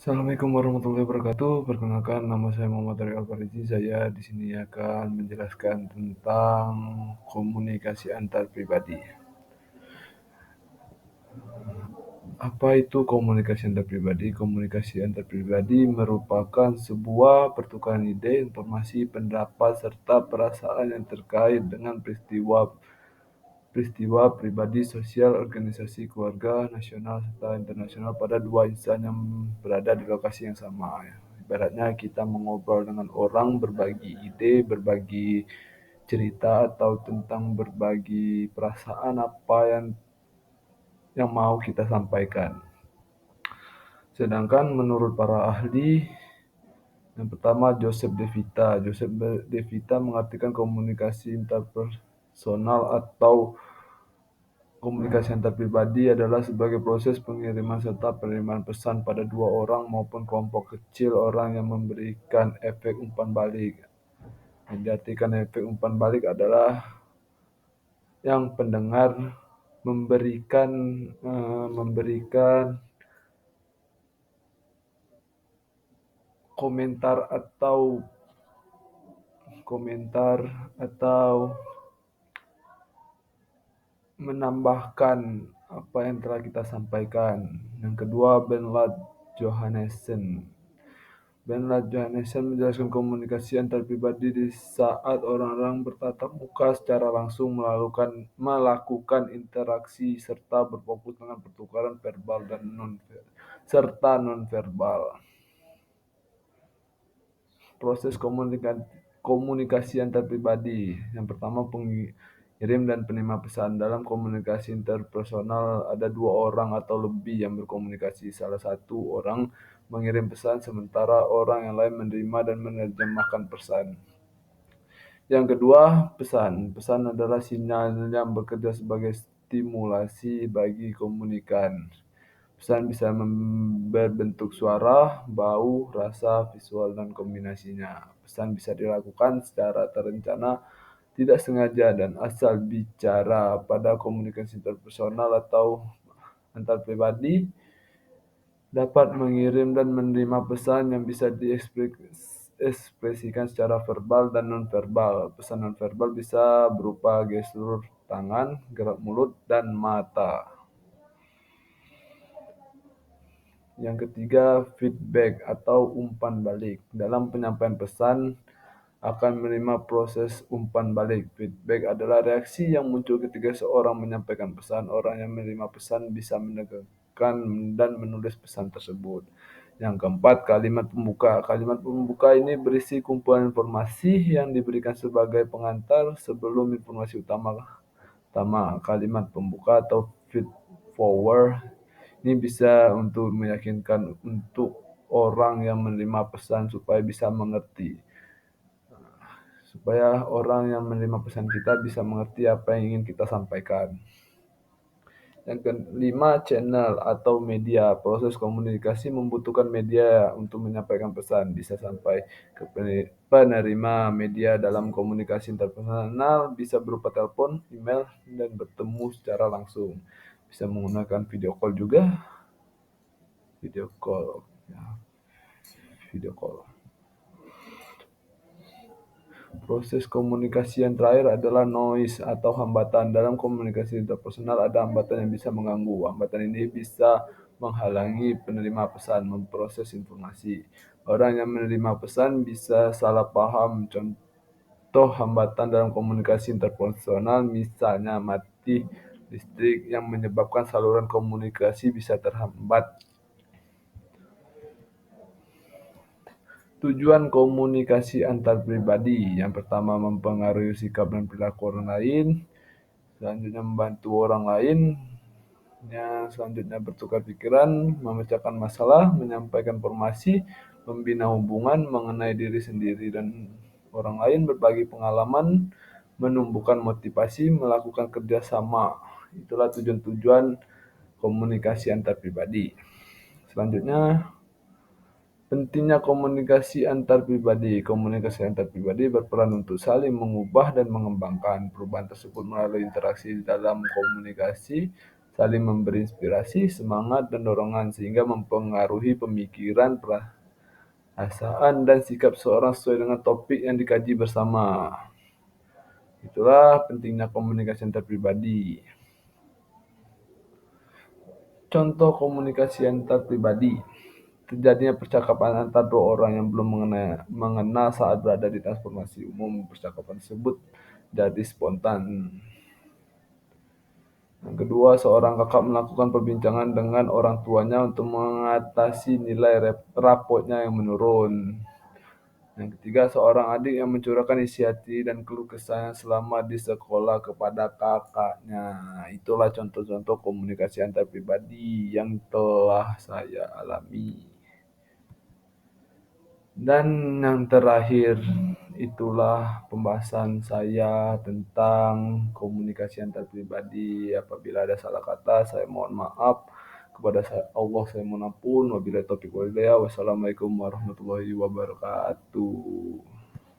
Assalamualaikum warahmatullahi wabarakatuh. Perkenalkan, nama saya Muhammad Tori Alfarizi. Saya di sini akan menjelaskan tentang komunikasi antar pribadi. Apa itu komunikasi antar pribadi? Komunikasi antar pribadi merupakan sebuah pertukaran ide, informasi, pendapat, serta perasaan yang terkait dengan peristiwa peristiwa pribadi, sosial, organisasi, keluarga, nasional, serta internasional pada dua insan yang berada di lokasi yang sama. Ibaratnya kita mengobrol dengan orang, berbagi ide, berbagi cerita, atau tentang berbagi perasaan apa yang mau kita sampaikan. Sedangkan menurut para ahli, yang pertama Joseph De Vita. Joseph De Vita mengartikan komunikasi interpersonal atau komunikasi antar pribadi adalah sebagai proses pengiriman serta penerimaan pesan pada dua orang maupun kelompok kecil orang yang memberikan efek umpan balik. Yang diartikan efek umpan balik adalah yang pendengar memberikan memberikan komentar atau menambahkan apa yang telah kita sampaikan. Yang kedua, Bernard Johannessen. Bernard Johannessen menjelaskan komunikasi antar pribadi di saat orang-orang bertatap muka secara langsung melakukan interaksi serta berfokus dengan pertukaran verbal dan nonverbal. Proses komunikasi antar pribadi. Yang pertama, pengirim dan penerima pesan. Dalam komunikasi interpersonal ada dua orang atau lebih yang berkomunikasi. Salah satu orang mengirim pesan sementara orang yang lain menerima dan menerjemahkan pesan. Yang kedua, pesan. Pesan adalah sinyal yang bekerja sebagai stimulasi bagi komunikan. Pesan bisa berbentuk suara, bau, rasa, visual, dan kombinasinya. Pesan bisa dilakukan secara terencana, tidak sengaja, dan asal bicara. Pada komunikasi interpersonal atau antar pribadi, dapat mengirim dan menerima pesan yang bisa diekspresikan secara verbal dan nonverbal. Pesan nonverbal bisa berupa gestur tangan, gerak mulut, dan mata. Yang ketiga, feedback atau umpan balik. Dalam penyampaian pesan akan menerima proses umpan balik. Feedback adalah reaksi yang muncul ketika seorang menyampaikan pesan. Orang yang menerima pesan bisa mendengarkan dan menulis pesan tersebut. Yang keempat, kalimat pembuka. Kalimat pembuka ini berisi kumpulan informasi yang diberikan sebagai pengantar sebelum informasi utama. Kalimat pembuka atau feed forward ini bisa untuk meyakinkan untuk orang yang menerima pesan supaya bisa mengerti. Supaya orang yang menerima pesan kita bisa mengerti apa yang ingin kita sampaikan. Yang kelima, channel atau media. Proses komunikasi membutuhkan media untuk menyampaikan pesan. Bisa sampai ke penerima media dalam komunikasi interpersonal, bisa berupa telepon, email, dan bertemu secara langsung. Bisa menggunakan video call juga. Video call. Proses komunikasi yang terakhir adalah noise atau hambatan. Dalam komunikasi interpersonal ada hambatan yang bisa mengganggu. Hambatan ini bisa menghalangi penerima pesan memproses informasi. Orang yang menerima pesan bisa salah paham. Contoh hambatan dalam komunikasi interpersonal misalnya mati listrik yang menyebabkan saluran komunikasi bisa terhambat. Tujuan komunikasi antar pribadi. Yang pertama, mempengaruhi sikap dan perilaku orang lain. Selanjutnya, membantu orang lain. Yang selanjutnya, bertukar pikiran, memecahkan masalah, menyampaikan informasi, membina hubungan mengenai diri sendiri dan orang lain, berbagi pengalaman, menumbuhkan motivasi, melakukan kerjasama. Itulah tujuan-tujuan komunikasi antar pribadi. Selanjutnya, pentingnya komunikasi antar pribadi. Komunikasi antar pribadi berperan untuk saling mengubah dan mengembangkan perubahan tersebut melalui interaksi dalam komunikasi, saling memberi inspirasi, semangat, dan dorongan sehingga mempengaruhi pemikiran, perasaan, dan sikap seseorang sesuai dengan topik yang dikaji bersama. Itulah pentingnya komunikasi antar pribadi. Contoh komunikasi antar pribadi. Terjadinya percakapan antara dua orang yang belum mengenal saat berada di transportasi umum. Percakapan tersebut jadi spontan. Yang kedua, seorang kakak melakukan perbincangan dengan orang tuanya untuk mengatasi nilai rapotnya yang menurun. Yang ketiga, seorang adik yang mencurahkan isi hati dan keluh kesahnya selama di sekolah kepada kakaknya. Itulah contoh-contoh komunikasi antar pribadi yang telah saya alami. Dan yang terakhir, itulah pembahasan saya tentang komunikasi antar pribadi. Apabila ada salah kata, saya mohon maaf. Kepada Allah saya mohon ampun. Wabillahi taufiq wal hidayah. Wassalamualaikum warahmatullahi wabarakatuh.